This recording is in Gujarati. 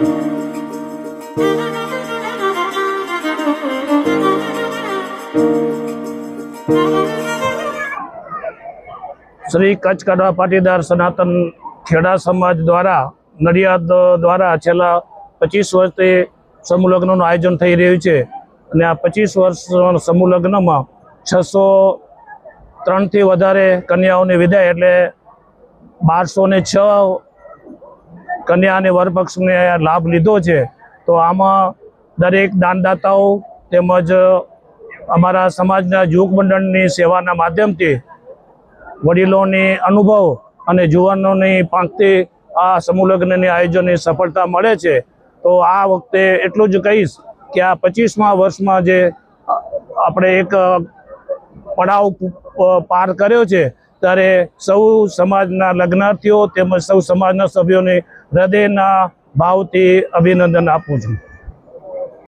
श्री कच्छ कड़वा पाटीदार सनातन खेड़ा समाज द्वारा नडियाद द्वारा छेल्ला 25 वर्षथी समूह लग्नનું आयोजन થઈ રહ્યું છે અને આ 25 વર્ષ સમૂહ લગ્નમાં 603 થી વધારે કન્યાઓની વિદાય એટલે 1206 કન્યા અને વરપક્ષને લાભ લીધો છે। તો આમાં દરેક દાનદાતાઓ તેમજ અમારા સમાજના યુવક મંડળની સેવાના માધ્યમથી વડીલોની અનુભવ અને જુવાનોની પાંખથી આ સમૂહ લગ્નની આયોજનની સફળતા મળે છે। તો આ વખતે એટલું જ કહીશ કે આ 25મા વર્ષમાં જે આપણે એક પડાવ પાર કર્યો છે ત્યારે સૌ સમાજના લગ્નાર્થીઓ તેમજ સૌ સમાજના સભ્યોને હૃદયના ભાવથી અભિનંદન આપું છું।